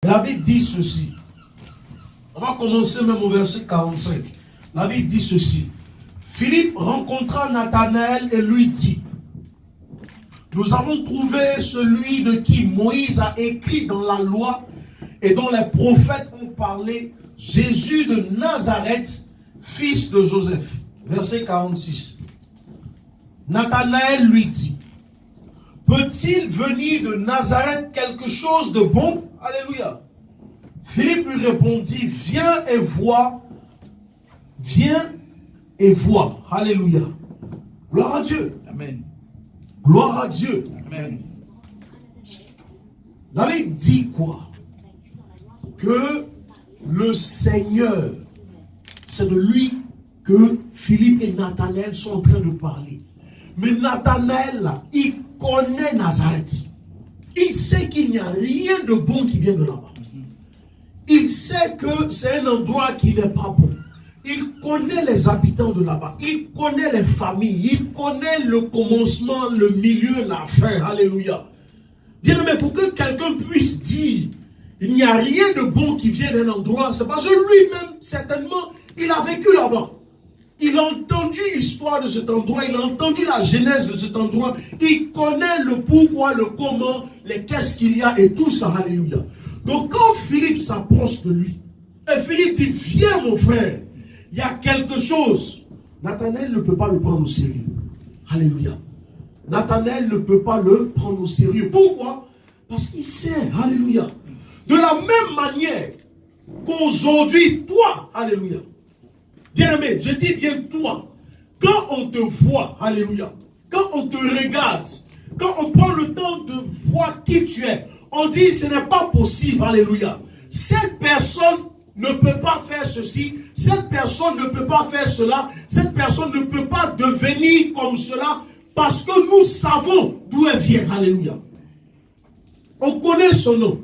La Bible dit ceci. On va commencer même au verset 45. La Bible dit ceci. Philippe rencontra Nathanaël et lui dit, nous avons trouvé celui de qui Moïse a écrit dans la loi et dont les prophètes ont parlé, Jésus de Nazareth, fils de Joseph. Verset 46. Nathanaël lui dit, peut-il venir de Nazareth quelque chose de bon? Alléluia. Philippe lui répondit, viens et vois. Viens et vois. Alléluia. Gloire à Dieu. Amen. Gloire à Dieu. Amen. David dit quoi? Que le Seigneur, c'est de lui que Philippe et Nathanaël sont en train de parler. Mais Nathanaël, là, il connaît Nazareth. Il sait qu'il n'y a rien de bon qui vient de là-bas. Il sait que c'est un endroit qui n'est pas bon. Il connaît les habitants de là-bas. Il connaît les familles. Il connaît le commencement, le milieu, la fin. Alléluia. Bien, mais pour que quelqu'un puisse dire il n'y a rien de bon qui vient d'un endroit, c'est parce que lui-même, certainement, il a vécu là-bas. Il a entendu l'histoire de cet endroit, il a entendu la genèse de cet endroit, il connaît le pourquoi, le comment, les qu'est-ce qu'il y a et tout ça, alléluia. Donc quand Philippe s'approche de lui, et Philippe dit, viens mon frère, il y a quelque chose. Nathanaël ne peut pas le prendre au sérieux. Alléluia. Nathanaël ne peut pas le prendre au sérieux. Pourquoi? Parce qu'il sait, alléluia. De la même manière qu'aujourd'hui, toi, alléluia. Bien-aimé, je dis bien toi, quand on te voit, alléluia, quand on te regarde, quand on prend le temps de voir qui tu es, on dit ce n'est pas possible, alléluia. Cette personne ne peut pas faire ceci, cette personne ne peut pas faire cela, cette personne ne peut pas devenir comme cela, parce que nous savons d'où elle vient, alléluia. On connaît son nom,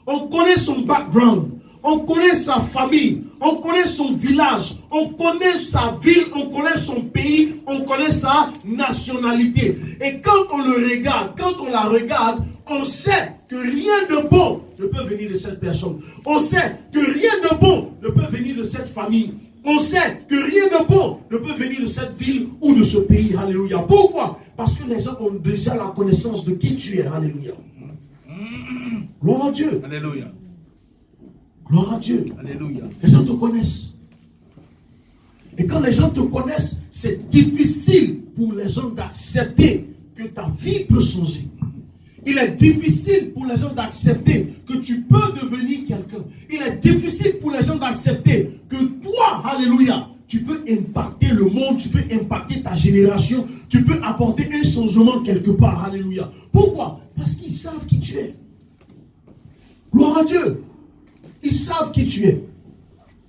on connaît son background, on connaît sa famille, on connaît son village, on connaît sa ville, on connaît son pays, on connaît sa nationalité. Et quand on le regarde, quand on la regarde, on sait que rien de bon ne peut venir de cette personne. On sait que rien de bon ne peut venir de cette famille. On sait que rien de bon ne peut venir de cette ville ou de ce pays. Alléluia. Pourquoi? Parce que les gens ont déjà la connaissance de qui tu es. Alléluia. Gloire à Dieu. Alléluia. Gloire à Dieu. Alléluia. Les gens te connaissent. Et quand les gens te connaissent, c'est difficile pour les gens d'accepter que ta vie peut changer. Il est difficile pour les gens d'accepter que tu peux devenir quelqu'un. Il est difficile pour les gens d'accepter que toi, alléluia, tu peux impacter le monde, tu peux impacter ta génération, tu peux apporter un changement quelque part, alléluia. Pourquoi? Parce qu'ils savent qui tu es. Gloire à Dieu. Ils savent qui tu es.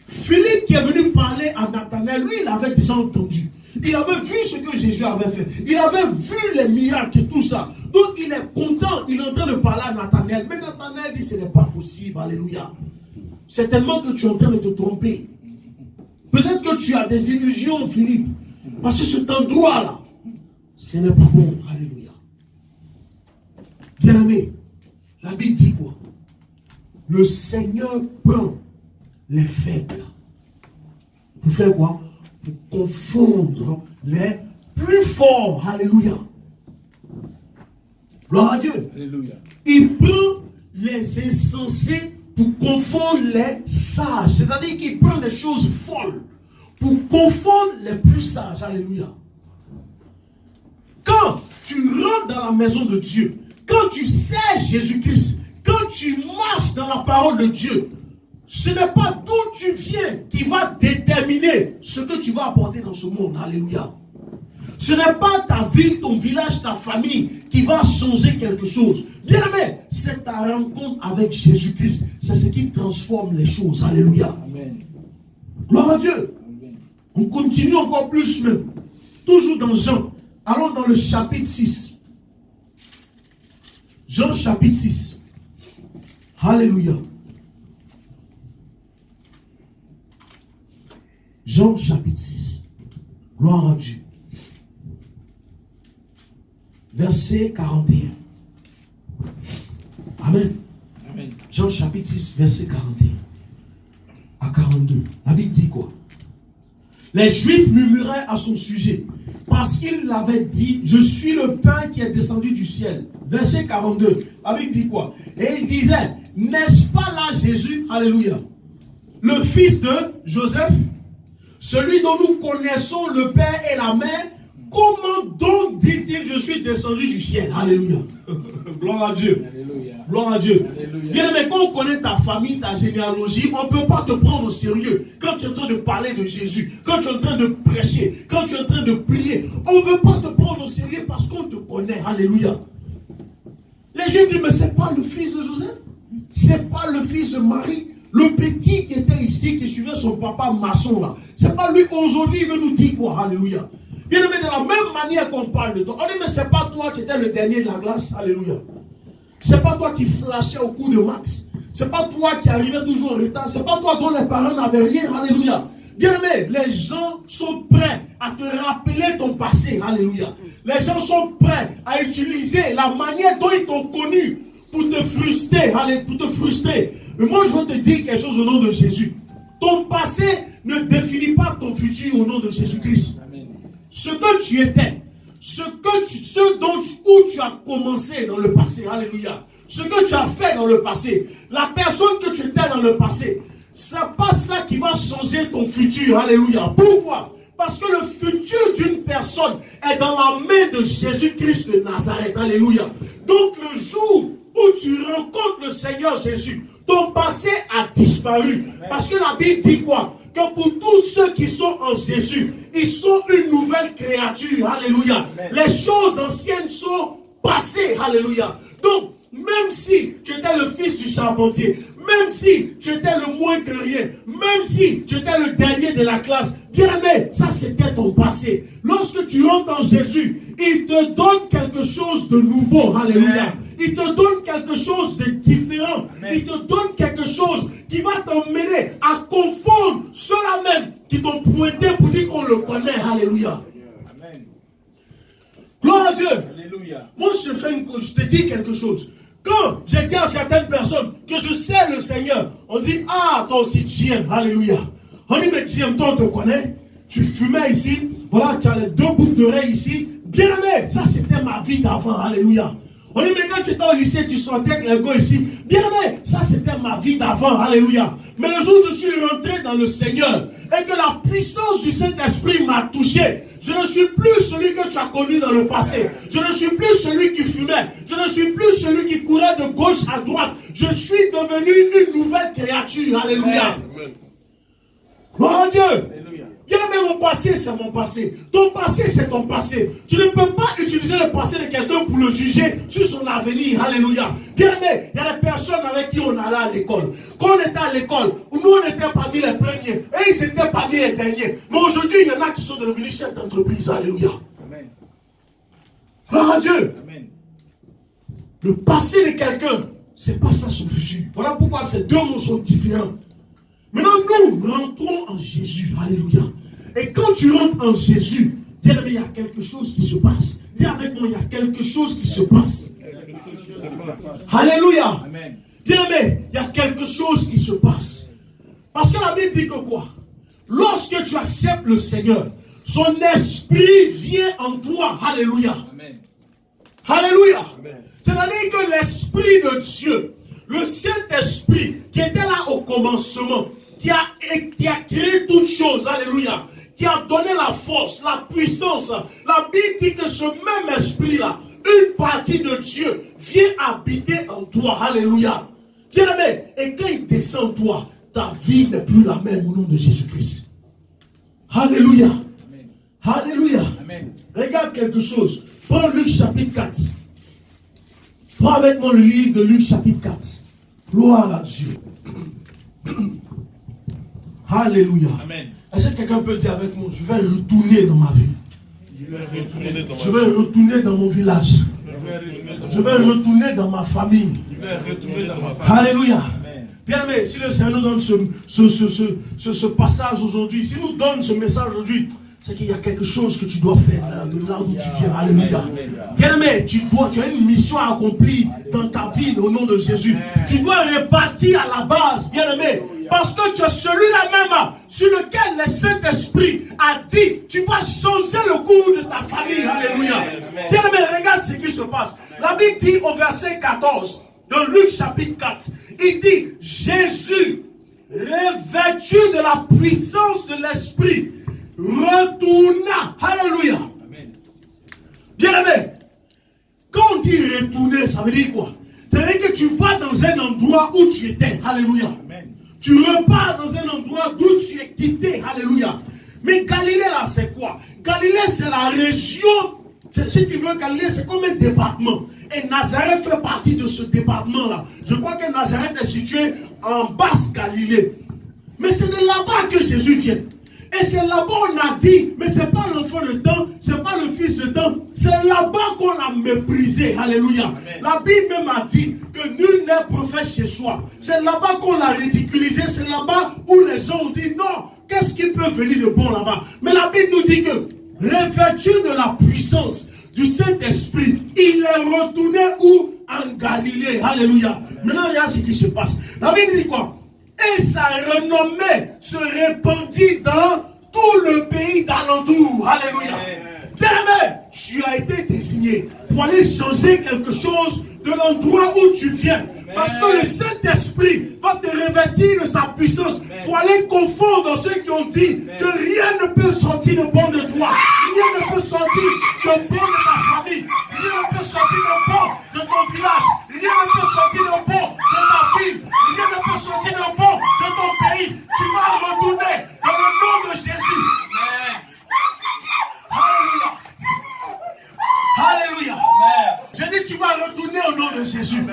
Philippe qui est venu parler à Nathanaël, lui, il avait déjà entendu. Il avait vu ce que Jésus avait fait. Il avait vu les miracles et tout ça. Donc il est content, il est en train de parler à Nathanaël. Mais Nathanaël dit, ce n'est pas possible, alléluia. C'est tellement que tu es en train de te tromper. Peut-être que tu as des illusions, Philippe. Parce que cet endroit-là, ce n'est pas bon, alléluia. Bien-aimé, la Bible dit quoi? Le Seigneur prend les faibles. Pour faire quoi? Pour confondre les plus forts. Alléluia. Gloire à Dieu. Alléluia. Il prend les insensés pour confondre les sages. C'est-à-dire qu'il prend les choses folles pour confondre les plus sages. Alléluia. Quand tu rentres dans la maison de Dieu, quand tu sais Jésus-Christ, quand tu marches dans la parole de Dieu, ce n'est pas d'où tu viens qui va déterminer ce que tu vas apporter dans ce monde. Alléluia. Ce n'est pas ta ville, ton village, ta famille qui va changer quelque chose. Bien aimé, c'est ta rencontre avec Jésus-Christ. C'est ce qui transforme les choses. Alléluia. Amen. Gloire à Dieu. Amen. On continue encore plus même. Toujours dans Jean. Allons dans le chapitre 6. Jean chapitre 6. Alléluia. Jean chapitre 6. Gloire à Dieu. Verset 41. Amen. Amen. Jean chapitre 6, verset 41 à 42. La Bible dit quoi? Les Juifs murmuraient à son sujet, parce qu'il avait dit, je suis le pain qui est descendu du ciel. Verset 42. La Bible dit quoi? Et il disait, n'est-ce pas là Jésus, alléluia, le fils de Joseph, celui dont nous connaissons le père et la mère? Comment donc dit-il, je suis descendu du ciel? Alléluia. Gloire à Dieu. Alléluia. Gloire à Dieu. Alléluia. Bien aimé, quand on connaît ta famille, ta généalogie, on ne peut pas te prendre au sérieux. Quand tu es en train de parler de Jésus, quand tu es en train de prêcher, quand tu es en train de prier, on ne veut pas te prendre au sérieux parce qu'on te connaît. Alléluia. Les gens disent, mais ce n'est pas le fils de Joseph? Ce n'est pas le fils de Marie? Le petit qui était ici, qui suivait son papa maçon là. Ce n'est pas lui aujourd'hui, il veut nous dire quoi? Alléluia. Bien aimé, de la même manière qu'on parle de toi, on dit, mais c'est pas toi qui étais le dernier de la glace, alléluia. C'est pas toi qui flashais au coup de max. C'est pas toi qui arrivais toujours en retard. C'est pas toi dont les parents n'avaient rien, alléluia. Bien aimé, les gens sont prêts à te rappeler ton passé, alléluia. Les gens sont prêts à utiliser la manière dont ils t'ont connu pour te frustrer, pour te frustrer. Mais moi, je veux te dire quelque chose au nom de Jésus. Ton passé ne définit pas ton futur au nom de Jésus-Christ. Ce que tu étais, où tu as commencé dans le passé, alléluia, ce que tu as fait dans le passé, la personne que tu étais dans le passé, c'est pas ça qui va changer ton futur, alléluia. Pourquoi? Parce que le futur d'une personne est dans la main de Jésus-Christ de Nazareth, alléluia. Donc le jour où tu rencontres le Seigneur Jésus, ton passé a disparu. Parce que la Bible dit quoi? Que pour tous ceux qui sont en Jésus, ils sont une nouvelle créature. Alléluia. Amen. Les choses anciennes sont passées. Alléluia. Donc, même si tu étais le fils du charpentier, même si tu étais le moins que rien, même si tu étais le dernier de la classe, bien aimé, ça c'était ton passé. Lorsque tu rentres en Jésus, il te donne quelque chose de nouveau. Alléluia. Amen. Il te donne quelque chose de différent. Amen. Il te donne quelque chose qui va t'emmener à confondre ceux-là même qui t'ont pointé pour dire qu'on le connaît. Alléluia. Amen. Gloire à Dieu. Alléluia. Moi, je te dis quelque chose. Quand j'ai dit à certaines personnes que je sais le Seigneur, on dit, ah, toi aussi tu aimes. Alléluia. On dit, mais tu aimes, toi on te connaît. Tu fumais ici. Voilà, tu as les 2 boucles d'oreilles ici. Bien aimé, ça c'était ma vie d'avant. Alléluia. On dit, mais quand tu étais au lycée, tu sortais avec les gars ici. Bien aimé, ça c'était ma vie d'avant. Alléluia. Mais le jour où je suis rentré dans le Seigneur et que la puissance du Saint-Esprit m'a touché, je ne suis plus celui que tu as connu dans le passé. Je ne suis plus celui qui fumait. Je ne suis plus celui qui courait de gauche à droite. Je suis devenu une nouvelle créature. Alléluia. Gloire à Dieu. Alléluia. Bien aimé, mon passé, c'est mon passé. Ton passé, c'est ton passé. Tu ne peux pas utiliser le passé de quelqu'un pour le juger sur son avenir. Alléluia. Bien aimé, il y a des personnes avec qui on allait à l'école. Quand on était à l'école, nous, on était parmi les premiers. Et ils étaient parmi les derniers. Mais aujourd'hui, il y en a qui sont devenus chefs d'entreprise. Alléluia. Amen. Gloire à Dieu. Amen. Le passé de quelqu'un, c'est pas ça son futur. Voilà pourquoi ces 2 mots sont différents. Maintenant, nous rentrons en Jésus. Alléluia. Et quand tu rentres en Jésus, bien aimé, il y a quelque chose qui se passe. Dis avec moi, il y a quelque chose qui se passe. Alléluia. Amen. Bien aimé, il y a quelque chose qui se passe. Parce que la Bible dit que quoi? Lorsque tu acceptes le Seigneur, son esprit vient en toi. Alléluia. Amen. Alléluia. C'est-à-dire que l'esprit de Dieu, le Saint-Esprit qui était là au commencement, qui a créé toutes choses, alléluia, qui a donné la force, la puissance. La Bible dit que ce même esprit-là, une partie de Dieu, vient habiter en toi, alléluia. Bien aimé, et quand il descend en toi, ta vie n'est plus la même au nom de Jésus-Christ. Alléluia. Amen. Alléluia. Amen. Regarde quelque chose. Prends Luc chapitre 4. Prends avec moi le livre de Luc chapitre 4. Gloire à Dieu. Alléluia. Amen. Est-ce que quelqu'un peut dire avec moi, je vais retourner dans ma vie. Je vais retourner dans mon village. Je vais retourner dans ma famille. Alléluia. Bien aimé, si le Seigneur nous donne ce passage aujourd'hui, s'il nous donne ce message aujourd'hui, c'est qu'il y a quelque chose que tu dois faire là, de là d'où tu viens. Alléluia. Bien-aimé, tu as une mission à accomplir dans ta vie au nom de Jésus. Tu dois repartir à la base, bien-aimé, parce que tu es celui-là même sur lequel le Saint-Esprit a dit, tu vas changer le cours de ta famille. Alléluia. Bien-aimé, regarde ce qui se passe. La Bible dit au verset 14, dans Luc chapitre 4, il dit, Jésus, revêtu de la puissance de l'Esprit, retourna. Alléluia. Bien-aimé, quand on dit retourner, ça veut dire quoi? Ça veut dire que tu vas dans un endroit où tu étais. Alléluia. Amen. Tu repars dans un endroit d'où tu es quitté. Alléluia. Mais Galilée là, c'est quoi? Galilée, c'est la région. Si tu veux, Galilée, c'est comme un département. Et Nazareth fait partie de ce département-là. Je crois que Nazareth est situé en basse Galilée. Mais c'est de là-bas que Jésus vient. Et c'est là-bas on a dit, mais ce n'est pas l'enfant de temps, ce n'est pas le fils de temps, c'est là-bas qu'on l'a méprisé. Alléluia. Amen. La Bible même a dit que nul n'est prophète chez soi. C'est là-bas qu'on l'a ridiculisé, c'est là-bas où les gens ont dit non, qu'est-ce qui peut venir de bon là-bas? Mais la Bible nous dit que, revêtu de la puissance du Saint-Esprit, il est retourné où? En Galilée. Alléluia. Amen. Maintenant, regarde ce qui se passe. La Bible dit quoi? Et sa renommée se répandit dans tout le pays d'alentour. Alléluia. Bien-aimé, tu as été désigné pour aller changer quelque chose de l'endroit où tu viens. Parce que le Saint-Esprit va te revêtir de sa puissance pour aller confondre ceux qui ont dit que rien ne peut sortir de bon de toi. Rien ne peut sortir de bon de ta famille. Rien ne peut sortir de bon de ton village. Rien ne peut sortir de bon de ta ville. Rien ne peut sortir de bon de ton pays. Tu vas retourner dans le nom de Jésus. Alléluia. Alléluia. Je dis tu vas retourner au nom de Jésus.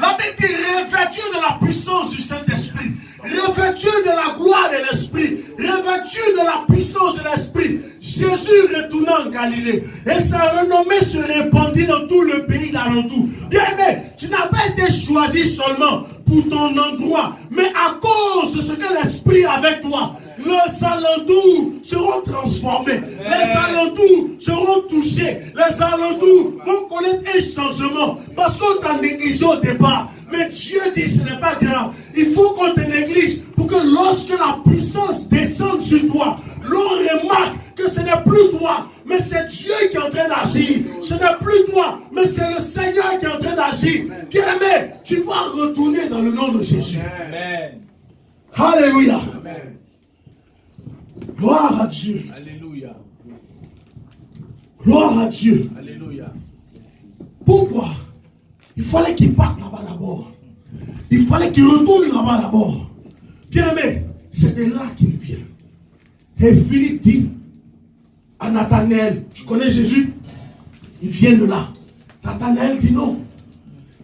La Bible dit revêtu de la puissance du Saint-Esprit, revêtu de la gloire de l'Esprit, revêtu de la puissance de l'Esprit. Jésus retourna en Galilée et sa renommée se répandit dans tout le pays d'alentour. Bien aimé, tu n'as pas été choisi seulement pour ton endroit, mais à cause de ce que l'Esprit avec toi, les alentours seront transformés, les alentours seront touchés, les alentours vont connaître un changement parce qu'on t'a négligé au départ. Mais Dieu dit ce n'est pas grave, il faut qu'on te néglige pour que lorsque la puissance descende sur toi, l'on remarque que ce n'est plus toi, mais c'est Dieu qui est en train d'agir. Ce n'est plus toi, mais c'est le Seigneur qui est en train d'agir. Bien-aimé, tu vas retourner dans le nom de Jésus. Amen. Alléluia. Amen. Gloire à Dieu. Alléluia. Gloire à Dieu. Alléluia. Pourquoi? Il fallait qu'il parte là-bas d'abord. Il fallait qu'il retourne là-bas d'abord. Bien-aimé, c'est de là qu'il vient. Et Philippe dit à Nathanaël, tu connais Jésus? Il vient de là. Nathanaël dit non.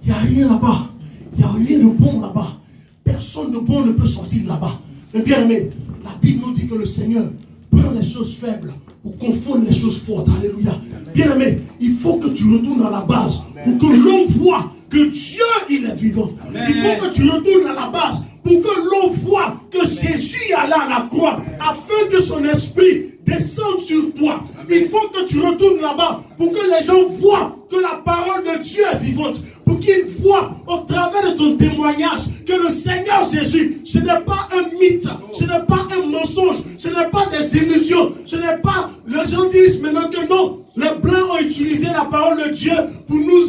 Il n'y a rien là-bas. Il n'y a rien de bon là-bas. Personne de bon ne peut sortir de là-bas. Mais bien aimé, la Bible nous dit que le Seigneur prend les choses faibles pour confondre les choses fortes. Alléluia. Bien aimé, il faut que tu retournes à la base pour que l'on voit que Dieu, il est vivant. Amen. Il faut que tu retournes à la base pour que l'on voit que Jésus est allé à la croix afin que son esprit descende sur toi. Amen. Il faut que tu retournes là-bas pour que les gens voient que la parole de Dieu est vivante. Pour qu'ils voient au travers de ton témoignage que le Seigneur Jésus, ce n'est pas un mythe, ce n'est pas un mensonge, ce n'est pas des illusions, ce n'est pas, les gens disent maintenant que non, les Blancs ont utilisé la parole de Dieu pour nous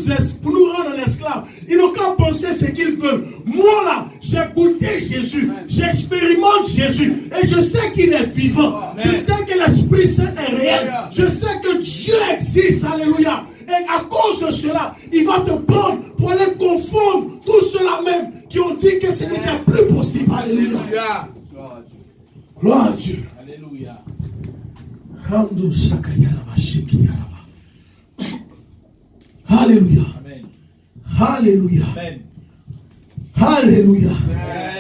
rendre en esclaves. Ils n'ont qu'à penser ce qu'ils veulent. Moi là, j'ai goûté Jésus, j'expérimente Jésus et je sais qu'il est vivant. Amen. Je sais que l'Esprit Saint est réel. Je sais que Dieu existe. Alléluia. Et à cause de cela, il va te prendre pour aller confondre tous ceux-là même qui ont dit que ce n'était plus possible. Alléluia. Gloire à Dieu. Alléluia. Alléluia. Amen. Alléluia. Amen. Alléluia.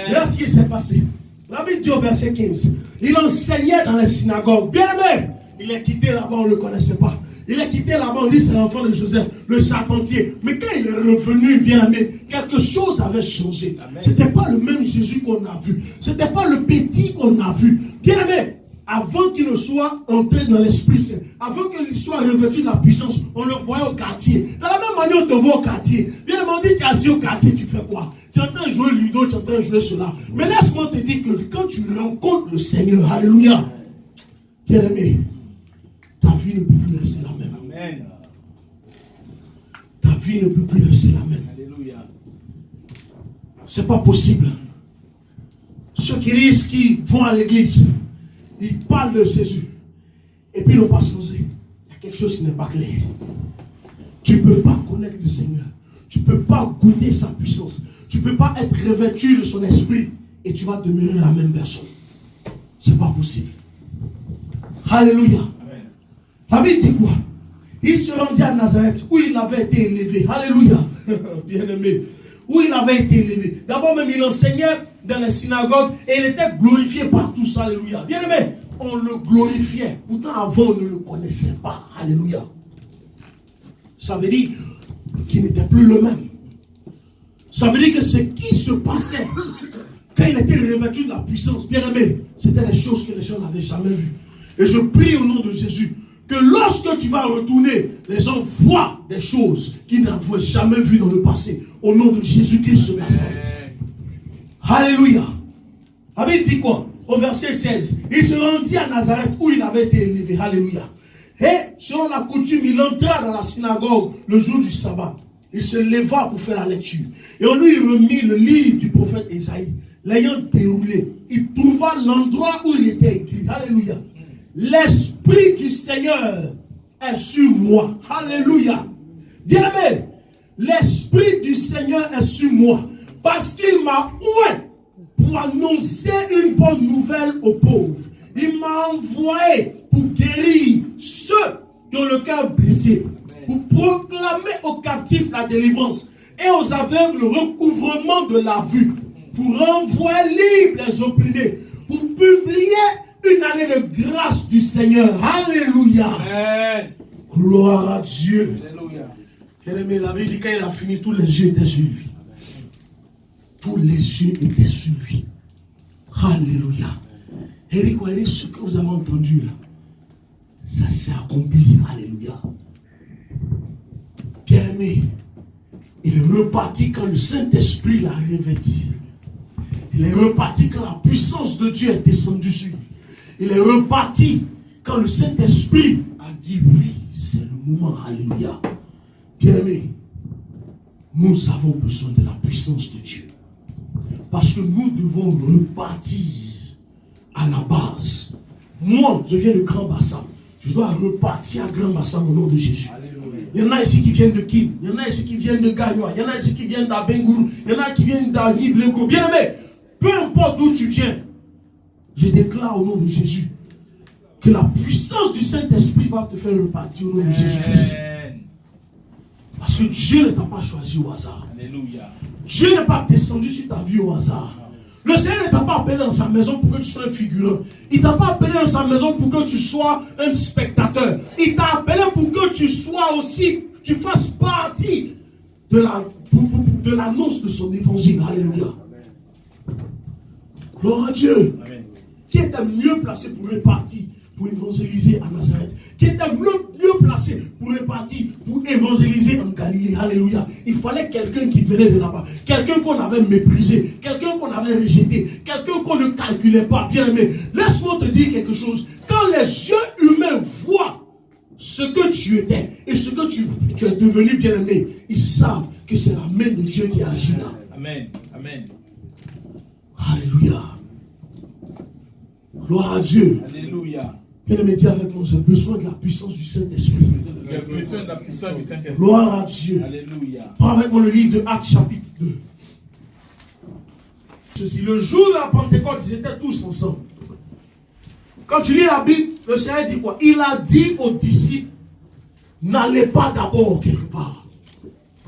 Regarde ce qui s'est passé. La Bible dit au verset 15. Il enseignait dans les synagogues. Bien aimé, il est quitté là-bas, on ne le connaissait pas. Il est quitté là-bas, on dit c'est l'enfant de Joseph, le charpentier. Mais quand il est revenu, bien aimé, quelque chose avait changé. Ce n'était pas le même Jésus qu'on a vu. Ce n'était pas le petit qu'on a vu. Bien aimé, avant qu'il ne soit entré dans l'Esprit Saint, avant qu'il soit revêtu de la puissance, on le voyait au quartier. Dans la même manière, on te voit au quartier. Bien demandé, tu es assis au quartier, tu fais quoi? Tu es en train de jouer Ludo, tu es en train de jouer cela. Mais laisse-moi te dire que quand tu rencontres le Seigneur, alléluia, bien aimé, ta vie ne peut plus rester la même. Amen. Ta vie ne peut plus rester la même. Alléluia. C'est pas possible. Ceux qui disent qu'ils vont à l'église, ils parlent de Jésus, et puis ils n'ont pas changé. Il y a quelque chose qui n'est pas clair. Tu ne peux pas connaître le Seigneur. Tu ne peux pas goûter sa puissance. Tu ne peux pas être revêtu de son esprit et tu vas demeurer la même personne. Ce n'est pas possible. Alléluia. Amen. La Bible dit quoi? Il se rendit à Nazareth où il avait été élevé. Alléluia. Bien aimé. Où il avait été élevé. D'abord même il enseignait dans les synagogues et il était glorifié par tous. Alléluia. Bien aimé, on le glorifiait. Pourtant avant on ne le connaissait pas. Alléluia. Ça veut dire qu'il n'était plus le même. Ça veut dire que ce qui se passait quand il était revêtu de la puissance, bien aimé, c'était des choses que les gens n'avaient jamais vues. Et je prie au nom de Jésus que lorsque tu vas retourner, les gens voient des choses qu'ils n'avaient jamais vues dans le passé. Au nom de Jésus-Christ de Nazareth. Alléluia. La Bible dit quoi? Au verset 16. Il se rendit à Nazareth où il avait été élevé. Alléluia. Et selon la coutume, il entra dans la synagogue le jour du sabbat. Il se leva pour faire la lecture. Et on lui remit le livre du prophète Ésaïe. L'ayant déroulé, il trouva l'endroit où il était écrit. Alléluia. L'Esprit du Seigneur est sur moi. Alléluia. Bien-aimé, l'Esprit du Seigneur est sur moi. Parce qu'il m'a oint pour annoncer une bonne nouvelle aux pauvres. Il m'a envoyé pour guérir ceux qui ont le cœur brisé. Pour proclamer aux captifs la délivrance et aux aveugles le recouvrement de la vue. Pour renvoyer libres les opprimés. Pour publier une année de grâce du Seigneur. Alléluia. Amen. Gloire à Dieu. Alléluia. Bien-aimé, la Bible dit quand il a fini, tous les yeux étaient sur lui. Tous les yeux étaient sur lui. Alléluia. Eric, ce que vous avez entendu là, ça s'est accompli. Alléluia. Bien-aimé, il est reparti quand le Saint-Esprit l'a revêti. Il est reparti quand la puissance de Dieu est descendue sur lui. Il est reparti quand le Saint-Esprit a dit oui, c'est le moment. Alléluia. Bien-aimé, nous avons besoin de la puissance de Dieu. Parce que nous devons repartir à la base. Moi, je viens de Grand Bassam. Je dois repartir à Grand Bassam au nom de Jésus. Alléluia. Il y en a ici qui viennent de Kim. Il y en a ici qui viennent de Gagnoa. Il y en a ici qui viennent d'Abengourou. Il y en a qui viennent d'Agui Bleko. Bien aimé, peu importe d'où tu viens, je déclare au nom de Jésus que la puissance du Saint-Esprit va te faire repartir au nom de Jésus-Christ. Parce que Dieu ne t'a pas choisi au hasard. Alléluia. Dieu n'est pas descendu sur ta vie au hasard. Le Seigneur ne t'a pas appelé dans sa maison pour que tu sois un figurant. Il ne t'a pas appelé dans sa maison pour que tu sois un spectateur. Il t'a appelé pour que tu sois aussi, tu fasses partie de l'annonce de son évangile. Alléluia. Gloire à Dieu. Amen. Qui était mieux placé pour répartir, pour évangéliser à Nazareth? Qui était mieux placé pour répartir, pour évangéliser en Galilée? Alléluia. Il fallait quelqu'un qui venait de là-bas. Quelqu'un qu'on avait méprisé. Quelqu'un qu'on avait rejeté. Quelqu'un qu'on ne calculait pas. Bien aimé, laisse-moi te dire quelque chose. Quand les yeux humains voient ce que tu étais et ce que tu es devenu, bien aimé, ils savent que c'est la main de Dieu qui agit là. Amen. Amen. Alléluia. Gloire à Dieu. Alléluia. Bien-aimé, dis avec moi, j'ai besoin de la puissance du Saint-Esprit. Gloire à Dieu. Alléluia. Prends avec moi le livre de Actes chapitre 2. Ceci, le jour de la Pentecôte, ils étaient tous ensemble. Quand tu lis la Bible, le Seigneur dit quoi? Il a dit aux disciples, n'allez pas d'abord quelque part.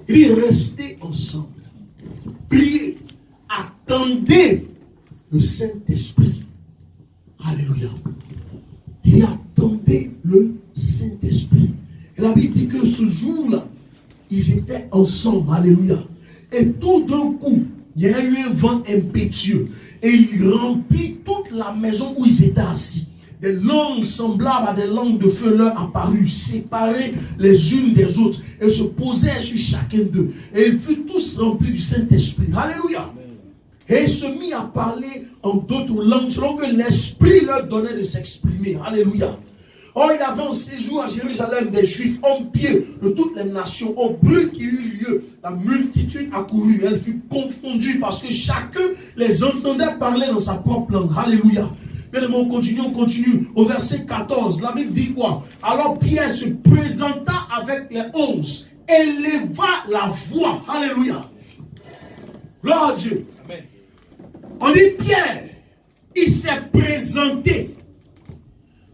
Il dit, restez ensemble. Priez. Attendez le Saint-Esprit. Alléluia. Il attendait le Saint-Esprit. Et la Bible dit que ce jour-là, ils étaient ensemble. Alléluia. Et tout d'un coup, il y a eu un vent impétueux. Et il remplit toute la maison où ils étaient assis. des langues semblables à des langues de feu leur apparurent, séparées les unes des autres, et se posèrent sur chacun d'eux. Et ils furent tous remplis du Saint-Esprit. Alléluia. Et ils se mit à parler en d'autres langues, selon que l'Esprit leur donnait de s'exprimer. Alléluia. Or, il avait en séjour à Jérusalem des Juifs en pied de toutes les nations. Au bruit qui eut lieu, la multitude accourut. Elle fut confondue parce que chacun les entendait parler dans sa propre langue. Alléluia. Bien, on continue. Au verset 14, la Bible dit quoi? Alors Pierre se présenta avec les 11, éleva la voix. Alléluia. Gloire à Dieu. Amen. On dit Pierre, il s'est présenté.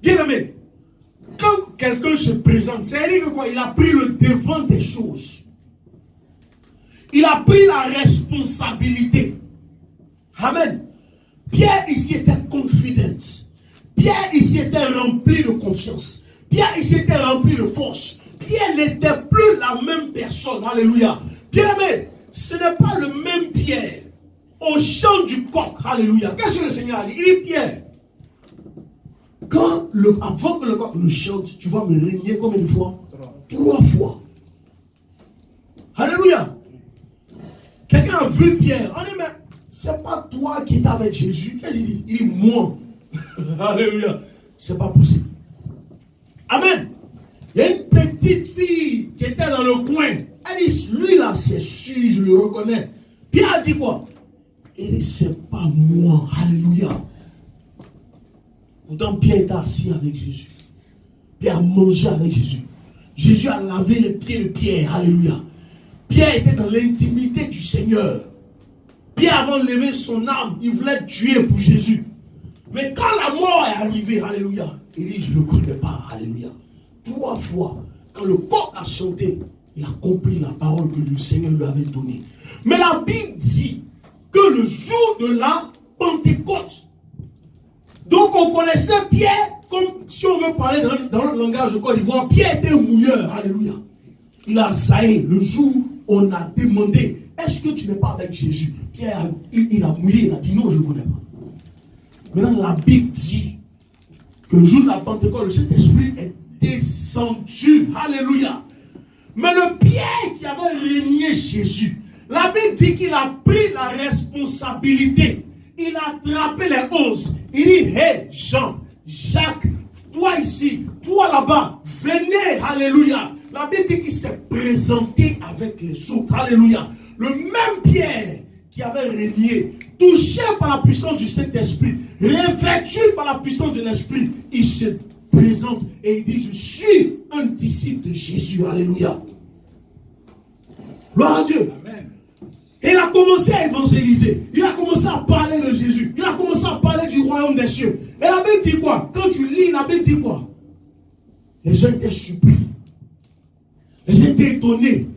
Bien aimé. Quand quelqu'un se présente, c'est-à-dire que quoi? Il a pris le devant des choses. Il a pris la responsabilité. Amen. Pierre ici était confident. Pierre ici était rempli de confiance. Pierre ici était rempli de force. Pierre n'était plus la même personne. Alléluia. Bien aimé, ce n'est pas le même Pierre au chant du coq. Alléluia. Qu'est-ce que le Seigneur a dit? Il dit Pierre, avant que le coq ne chante, tu vas me régner combien de fois? 3 fois. Alléluia. Quelqu'un a vu Pierre. On dit, mais c'est pas toi qui es avec Jésus. Qu'est-ce qu'il dit? Il dit, moi. Alléluia. C'est pas possible. Amen. Il y a une petite fille qui était dans le coin. Elle dit, lui là, c'est sûr, je le reconnais. Pierre a dit quoi? Il dit, c'est pas moi. Alléluia. Pourtant, Pierre était assis avec Jésus. Pierre a mangé avec Jésus. Jésus a lavé les pieds de Pierre. Alléluia. Pierre était dans l'intimité du Seigneur. Pierre, avant de lever son âme, il voulait tuer pour Jésus. Mais quand la mort est arrivée, alléluia, il dit, je ne le connais pas. Alléluia. 3 fois, quand le coq a chanté, il a compris la parole que le Seigneur lui avait donnée. Mais la Bible dit que le jour de la Pentecôte, donc on connaissait Pierre, comme si on veut parler dans le langage de Côte d'Ivoire, Pierre était un mouilleur, alléluia. Il a zaï le jour où on a demandé, est-ce que tu n'es pas avec Jésus? Pierre, il a mouillé, il a dit non, je ne connais pas. Maintenant, la Bible dit que le jour de la Pentecôte, le Saint-Esprit est descendu, alléluia. Mais le Pierre qui avait régné Jésus, la Bible dit qu'il a pris la responsabilité. Il a attrapé les 11. Il dit, hé, Jean, Jacques, toi ici, toi là-bas, venez, alléluia. La Bible dit qu'il s'est présenté avec les autres, alléluia. Le même Pierre qui avait régné, touché par la puissance du Saint-Esprit, revêtu par la puissance de l'Esprit, il se présente et il dit, je suis un disciple de Jésus, alléluia. Gloire à Dieu. Amen. Et il a commencé à évangéliser. Il a commencé à parler de Jésus. Il a commencé à parler du royaume des cieux. Et la Bible dit quoi? Quand tu lis, la Bible dit quoi? Les gens étaient surpris. Les gens étaient étonnés.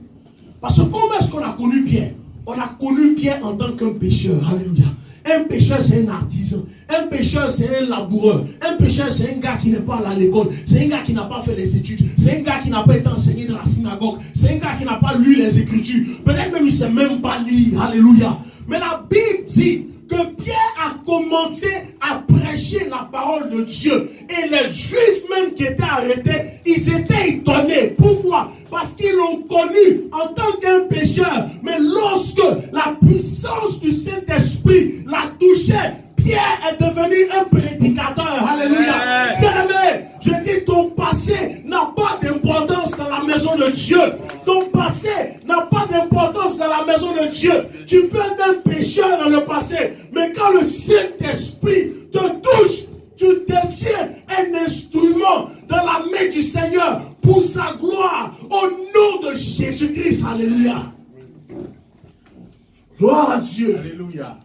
Parce que comment est-ce qu'on a connu Pierre? On a connu Pierre en tant qu'un pécheur. Alléluia. Un pécheur, c'est un artisan. Un pécheur, c'est un laboureur. Un pécheur, c'est un gars qui n'est pas allé à l'école. C'est un gars qui n'a pas fait les études. C'est un gars qui n'a pas été enseigné dans la synagogue. C'est un gars qui n'a pas lu les Écritures. Peut-être même il ne sait même pas lire. Alléluia. Mais la Bible dit que Pierre a commencé à prêcher la parole de Dieu. Et les Juifs même qui étaient arrêtés, ils étaient étonnés. Pourquoi? Parce qu'ils l'ont connu en tant qu'un pécheur. Mais lorsque la puissance du Saint-Esprit l'a touché, Pierre est devenu un prédicateur. Alléluia. Bien-aimé, je dis, ton passé n'a pas d'importance dans la maison de Dieu. Ton passé n'a pas d'importance dans la maison de Dieu. Tu peux être un pécheur dans le passé, mais quand le Saint-Esprit te touche, tu deviens un instrument dans la main du Seigneur pour sa gloire, au nom de Jésus-Christ. Alléluia. Gloire à Dieu. Alléluia.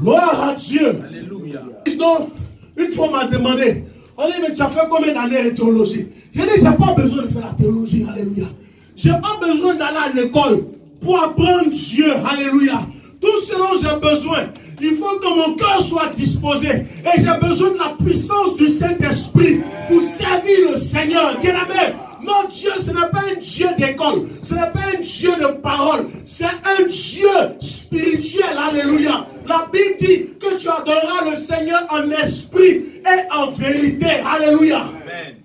Gloire à Dieu. Alléluia. Donc, une fois on m'a demandé, on dit, mais tu as fait combien d'années de théologie? J'ai dit, je n'ai pas besoin de faire la théologie. Alléluia. Je n'ai pas besoin d'aller à l'école pour apprendre Dieu. Alléluia. Tout ce dont j'ai besoin, il faut que mon cœur soit disposé. Et j'ai besoin de la puissance du Saint-Esprit pour servir le Seigneur. Bien-aimé, notre Dieu, ce n'est pas un Dieu d'école. Ce n'est pas un Dieu de parole. C'est un Dieu spirituel. Alléluia. La Bible dit que tu adoreras le Seigneur en esprit et en vérité. Alléluia. Amen.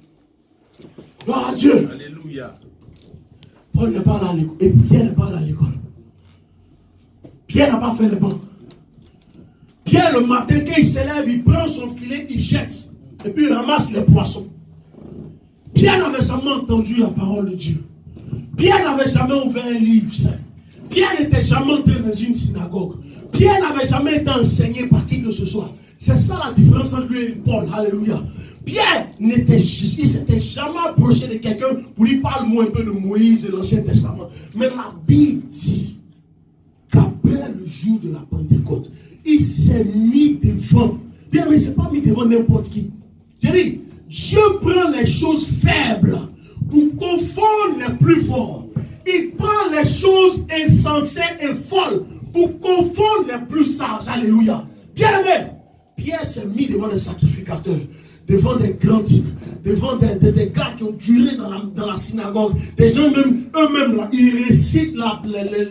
Gloire à Dieu. Alléluia. Paul n'est pas là à l'école. Et Pierre n'est pas là à l'école. Pierre n'a pas fait le banc. Pierre, le matin, quand il s'élève, il prend son filet, il jette. Et puis il ramasse les poissons. Pierre n'avait jamais entendu la parole de Dieu. Pierre n'avait jamais ouvert un livre. Pierre n'était jamais entré dans une synagogue. Pierre n'avait jamais été enseigné par qui que ce soit. C'est ça la différence entre lui et Paul. Alléluia. Pierre il s'était jamais approché de quelqu'un pour lui parler un peu de Moïse de l'Ancien Testament. Mais la Bible dit qu'après le jour de la Pentecôte, il s'est mis devant. Bien, mais il ne s'est pas mis devant n'importe qui. Je dis, Dieu prend les choses faibles pour confondre les plus forts. Il prend les choses insensées et folles pour confondre les plus sages. Alléluia. Bien aimé, Pierre s'est mis devant les sacrificateurs, devant des grands types, devant des gars qui ont duré dans la synagogue, des gens eux-mêmes là, ils récitent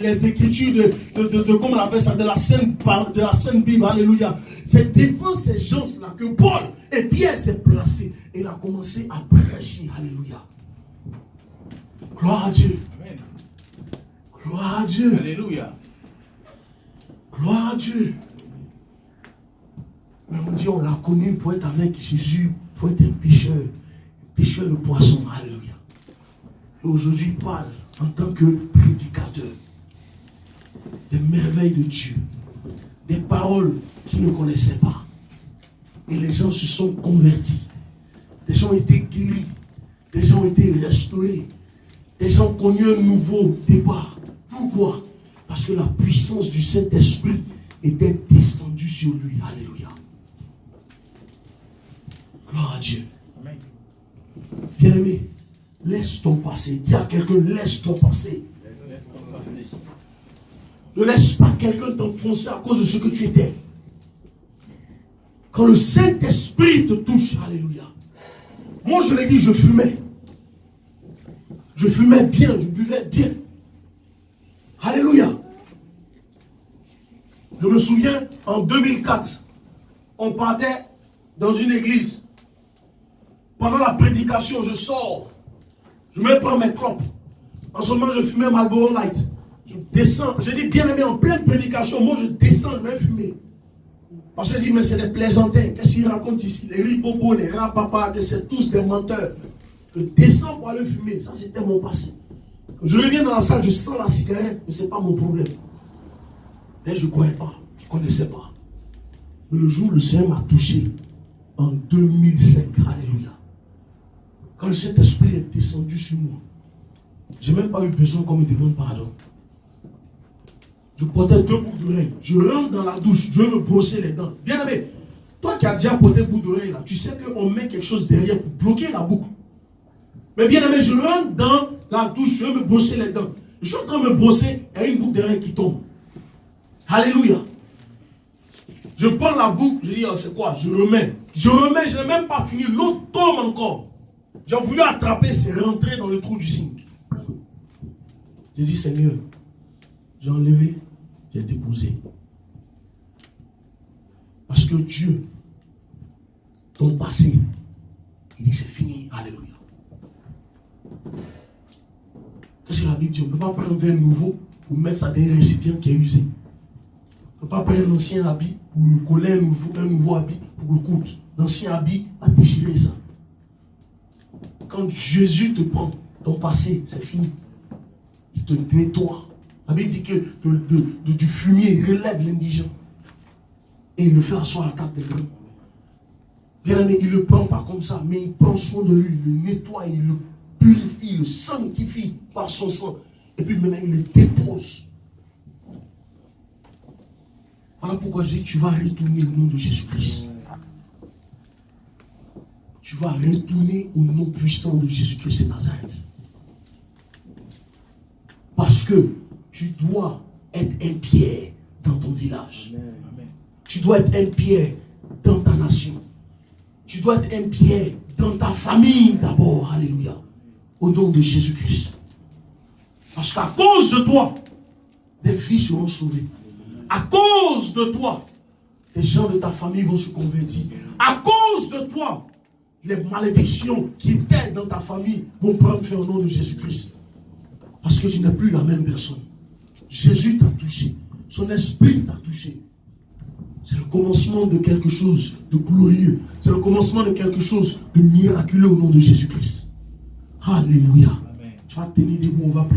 les écritures de comment on appelle ça, de la Sainte Bible. Alléluia. C'est devant ces gens-là que Paul et Pierre s'est placé et il a commencé à prêcher. Alléluia. Gloire à Dieu. Amen. Gloire à Dieu. Alléluia. Gloire à Dieu. Mais on dit, on l'a connu pour être avec Jésus, pour être un pêcheur de poissons. Alléluia. Et aujourd'hui, il parle en tant que prédicateur des merveilles de Dieu, des paroles qu'il ne connaissait pas. Et les gens se sont convertis. Des gens ont été guéris. Des gens ont été restaurés. Des gens ont connu un nouveau départ. Pourquoi? Parce que la puissance du Saint-Esprit était descendue sur lui. Alléluia. Gloire à Dieu. Amen. Bien-aimé, laisse ton passé. Dis à quelqu'un, laisse ton passé. Ne laisse pas quelqu'un t'enfoncer à cause de ce que tu étais. Quand le Saint-Esprit te touche, alléluia. Moi, je l'ai dit, je fumais. Je fumais bien, je buvais bien. Alléluia. Je me souviens, en 2004, on partait dans une église. Pendant la prédication, je sors. Je me prends mes clopes. En ce moment, je fumais Marlboro Light. Je descends. J'ai dit, bien aimé, en pleine prédication, moi je descends, je vais fumer. Parce que je dis, mais c'est des plaisantins. Qu'est-ce qu'ils racontent ici? Les ribobos, les rapapas, c'est tous des menteurs. Je descends pour aller fumer. Ça, c'était mon passé. Quand je reviens dans la salle, je sens la cigarette, mais ce n'est pas mon problème. Mais je ne croyais pas. Je ne connaissais pas. Mais le jour où le Seigneur m'a touché, en 2005, alléluia. Quand le Saint-Esprit est descendu sur moi, je n'ai même pas eu besoin qu'on me demande pardon. Je portais 2 boucles d'oreilles. Je rentre dans la douche, je veux me brosser les dents. Bien aimé, toi qui as déjà porté boucle d'oreille là, tu sais qu'on met quelque chose derrière pour bloquer la boucle. Mais bien aimé, je rentre dans la douche, je veux me brosser les dents. Je suis en train de me brosser, il y a une boucle d'oreille qui tombe. Alléluia. Je prends la boucle, je dis, oh, c'est quoi? Je remets, je n'ai même pas fini, l'autre tombe encore. J'ai voulu attraper, c'est rentré dans le trou du zinc. J'ai dit, Seigneur, j'ai enlevé, j'ai déposé. Parce que Dieu, ton passé, il dit c'est fini. Alléluia. Qu'est-ce que la Bible dit? On ne peut pas prendre un verre nouveau pour mettre ça dans un récipient qui est usé. On ne peut pas prendre l'ancien habit pour lui coller un nouveau habit pour le coudre. L'ancien habit a déchiré ça. Quand Jésus te prend, ton passé, c'est fini. Il te nettoie. La Bible dit que du fumier, il relève l'indigent. Et il le fait asseoir à la table des grands. Bien aimé, il ne le prend pas comme ça, mais il prend soin de lui, il le nettoie, il le purifie, il le sanctifie par son sang. Et puis maintenant, il le dépose. Voilà pourquoi je dis, tu vas retourner au nom de Jésus-Christ. Tu vas retourner au nom puissant de Jésus-Christ de Nazareth. Parce que tu dois être un Pierre dans ton village. Amen. Tu dois être un Pierre dans ta nation. Tu dois être un Pierre dans ta famille d'abord. Alléluia. Au nom de Jésus-Christ. Parce qu'à cause de toi, des vies seront sauvées. À cause de toi, les gens de ta famille vont se convertir. À cause de toi, les malédictions qui étaient dans ta famille vont prendre fin au nom de Jésus-Christ. Parce que tu n'es plus la même personne. Jésus t'a touché. Son esprit t'a touché. C'est le commencement de quelque chose de glorieux. C'est le commencement de quelque chose de miraculeux au nom de Jésus-Christ. Alléluia. Amen. Tu vas tenir debout, on va prier.